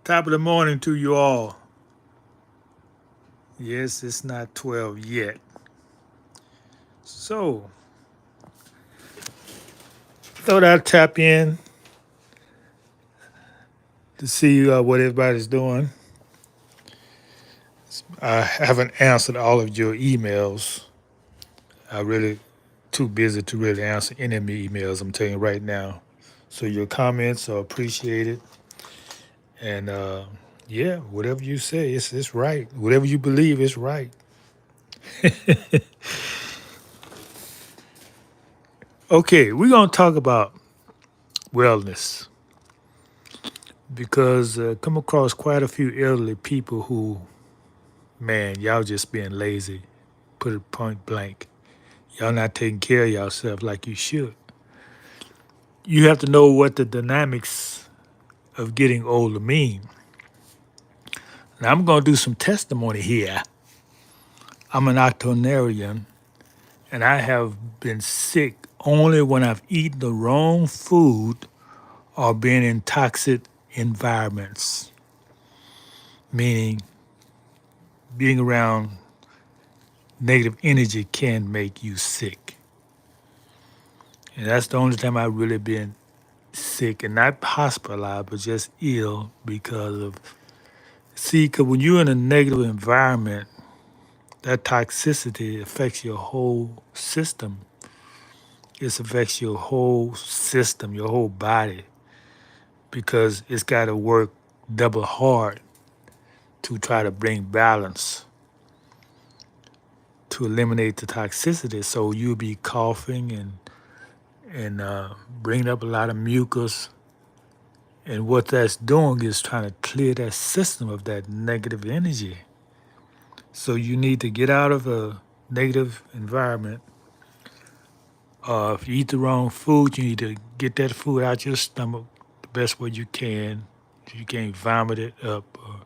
Top of the morning to you all. Yes, it's not 12 yet. So, thought I'd tap in to see what everybody's doing. I haven't answered all of your emails. I really too busy to really answer any of my emails. I'm telling you right now. So your comments are appreciated, and yeah, whatever you say, it's right. Whatever you believe, is right. Okay, we're gonna talk about wellness because come across quite a few elderly people who, man, y'all just being lazy. Put it point blank. Y'all not taking care of yourself like you should. You have to know what the dynamics of getting older mean. Now I'm gonna do some testimony here. I'm an octogenarian, and I have been sick only when I've eaten the wrong food or been in toxic environments, meaning being around negative energy can make you sick. And that's the only time I've really been sick and not hospitalized, but just ill because of, see, because when you're in a negative environment, that toxicity affects your whole system. It affects your whole system, your whole body, because it's got to work double hard to try to bring balance to eliminate the toxicity. So you'll be coughing and bringing up a lot of mucus. And what that's doing is trying to clear that system of that negative energy. So you need to get out of a negative environment. If you eat the wrong food, you need to get that food out your stomach the best way you can. If you can't vomit it up, or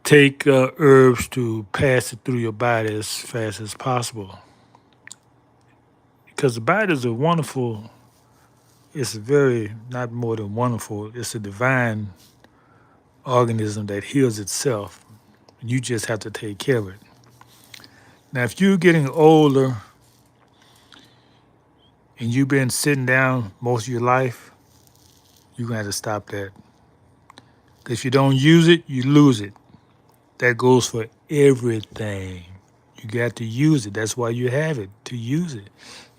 take herbs to pass it through your body as fast as possible. Because the body is a wonderful, it's very, not more than wonderful, it's a divine organism that heals itself. You just have to take care of it. Now, if you're getting older and you've been sitting down most of your life, you're going to have to stop that. If you don't use it, you lose it. That goes for everything. You got to use it. That's why you have it, to use it.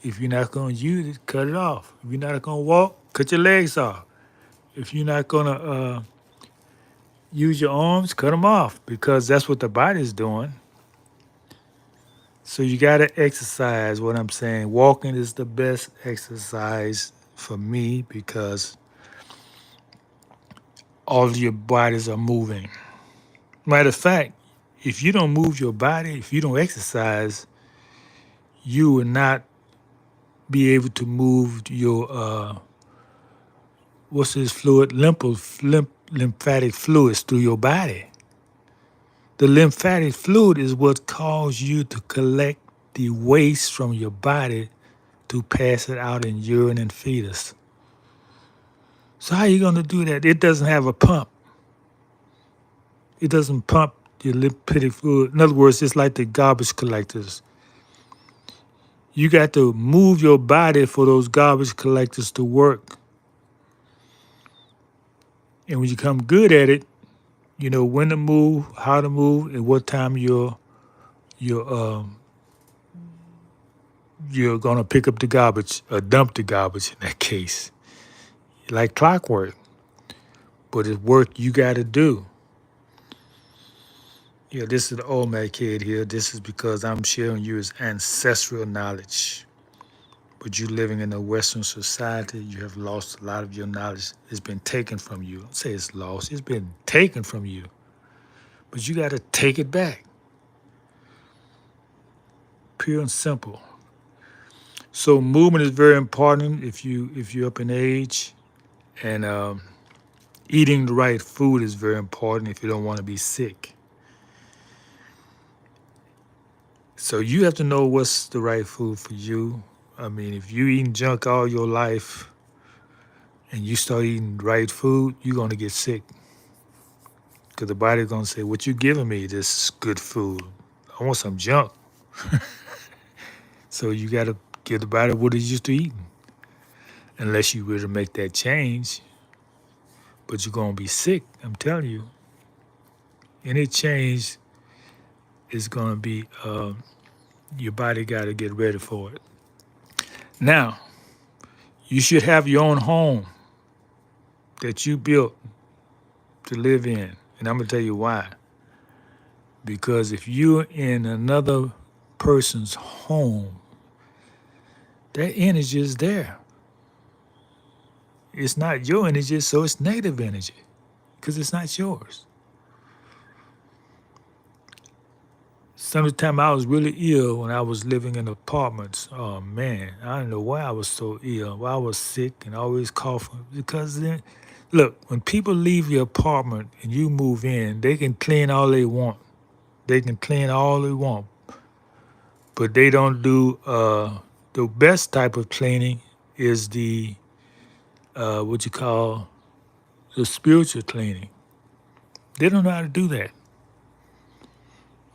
If you're not going to use it, cut it off. If you're not going to walk, cut your legs off. If you're not going to use your arms, cut them off because that's what the body's doing. So you got to exercise, what I'm saying. Walking is the best exercise for me because all of your bodies are moving. Matter of fact, if you don't move your body, if you don't exercise, you will not be able to move your what's this fluid, lymphatic fluids through your body. The lymphatic fluid is what causes you to collect the waste from your body to pass it out in urine and fetus. So how are you going to do that? It doesn't have a pump. It doesn't pump your lymphatic fluid. In other words, it's like the garbage collectors. You got to move your body for those garbage collectors to work. And when you come good at it, you know when to move, how to move, and what time you're you're gonna pick up the garbage or dump the garbage in that case. Like clockwork. But it's work you gotta do. Yeah, this is the Olmec kid here. This is because I'm sharing you as ancestral knowledge. But you living in a Western society, you have lost a lot of your knowledge. It's been taken from you. Don't say it's lost, it's been taken from you. But you gotta take it back. Pure and simple. So movement is very important if you're up in age, and eating the right food is very important if you don't want to be sick. So you have to know what's the right food for you. I mean, if you eating junk all your life, and you start eating right food, you're going to get sick. Because the body's going to say, what you giving me, this good food? I want some junk. So you got to give the body what it's used to eating. Unless you really make that change, but you're going to be sick. I'm telling you. Any change is going to be, your body got to get ready for it. Now, you should have your own home that you built to live in. And I'm going to tell you why. Because if you're in another person's home, that energy is there. It's not your energy, so it's negative energy because it's not yours. Sometime I was really ill when I was living in apartments. Oh man, I don't know why I was so ill. Why I was sick and always coughing. Because then, look, when people leave your apartment and you move in, they can clean all they want. They can clean all they want, but they don't do the best type of cleaning is the what you call the spiritual cleaning. They don't know how to do that.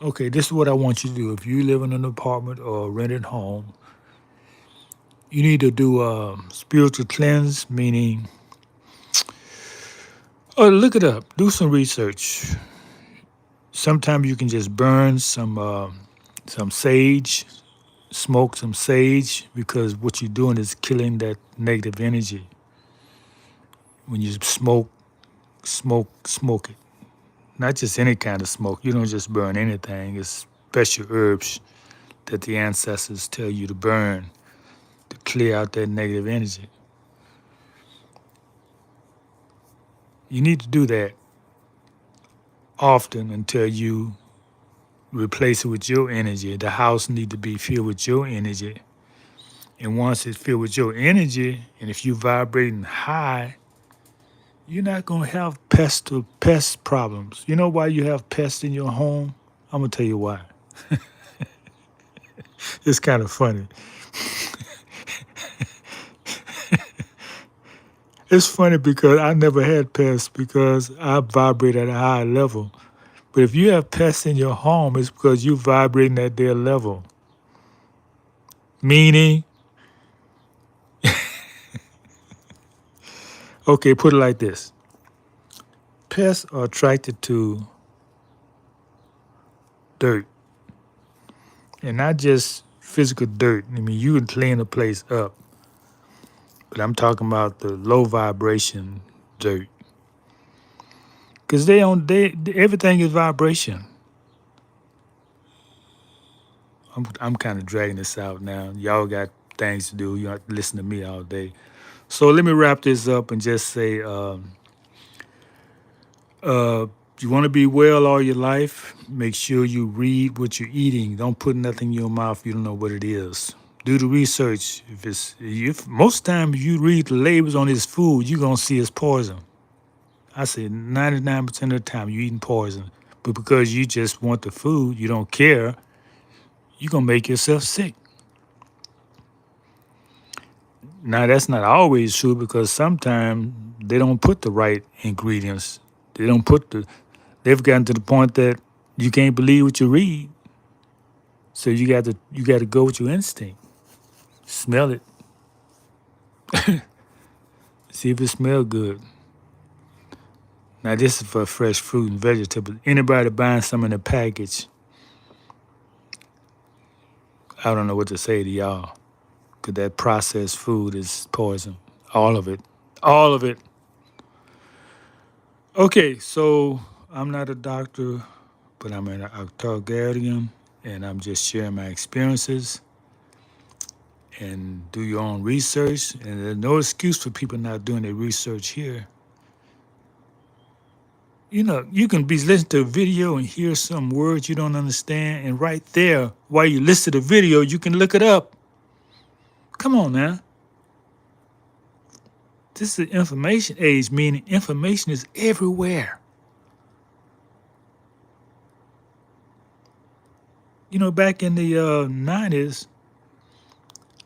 Okay, this is what I want you to do. If you live in an apartment or a rented home, you need to do a spiritual cleanse, meaning, oh, look it up, do some research. Sometimes you can just burn some sage, smoke some sage, because what you're doing is killing that negative energy. When you smoke it. Not just any kind of smoke. You don't just burn anything. It's special herbs that the ancestors tell you to burn to clear out that negative energy. You need to do that often until you replace it with your energy. The house need to be filled with your energy. And once it's filled with your energy, and if you're vibrating high, you're not going to have pest problems. You know why you have pests in your home? I'm going to tell you why. It's kind of funny. It's funny because I never had pests because I vibrate at a high level. But if you have pests in your home, it's because you're vibrating at their level. Meaning, okay, put it like this. Pests are attracted to dirt. And not just physical dirt. I mean, you can clean a place up. But I'm talking about the low vibration dirt. Because everything is vibration. I'm kind of dragging this out now. Y'all got things to do. You don't have to listen to me all day. So let me wrap this up and just say, you want to be well all your life, make sure you read what you're eating. Don't put nothing in your mouth you don't know what it is. Do the research. If most times you read the labels on this food, you're gonna see it's poison. I say 99% of the time you're eating poison. But because you just want the food, you don't care, you're gonna make yourself sick. Now that's not always true because sometimes they don't put the right ingredients. They've gotten to the point that you can't believe what you read. So you got to go with your instinct. Smell it. See if it smells good. Now this is for fresh fruit and vegetables. Anybody buying some in a package, I don't know what to say to y'all. Because that processed food is poison. All of it. All of it. Okay, so I'm not a doctor, but I'm an octogenarian, and I'm just sharing my experiences. And do your own research. And there's no excuse for people not doing their research here. You know, you can be listening to a video and hear some words you don't understand, and right there, while you listen to the video, you can look it up. Come on now. This is the information age, meaning information is everywhere. You know, back in the 90s,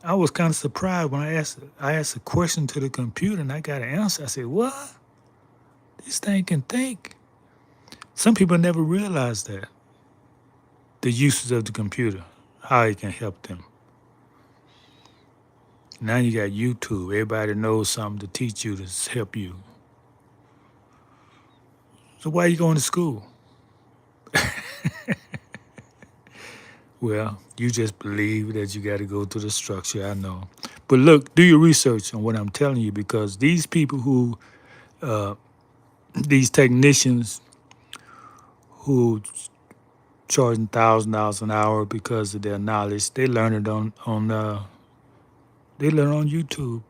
I was kind of surprised when I asked a question to the computer and I got an answer. I said, "What? This thing can think." Some people never realize that the uses of the computer, how it can help them. Now you got YouTube. Everybody knows something to teach you to help you. So why are you going to school? Well, you just believe that you got to go through the structure. I know, but look, do your research on what I'm telling you because these people who, uh, these technicians who charging $1,000 an hour because of their knowledge, they learn it they learn on YouTube.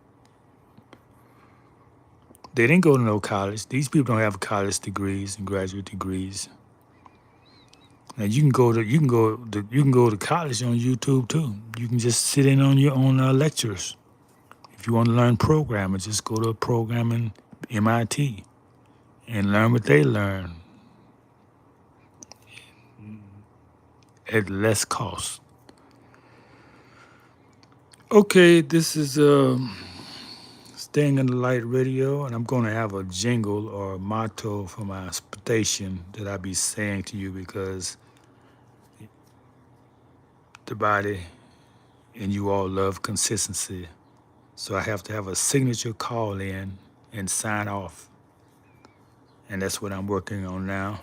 They didn't go to no college. These people don't have college degrees and graduate degrees. Now you can go to college on YouTube too. You can just sit in on your own lectures. If you want to learn programming, just go to programming MIT and learn what they learn at less cost. Okay, this is Staying in the Light Radio, and I'm going to have a jingle or a motto for my station that I be saying to you because the body and you all love consistency. So I have to have a signature call in and sign off. And that's what I'm working on now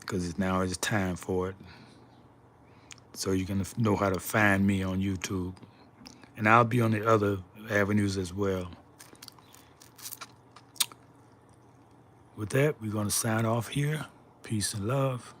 because now it's time for it. So you can know how to find me on YouTube. And I'll be on the other avenues as well. With that, we're going to sign off here. Peace and love.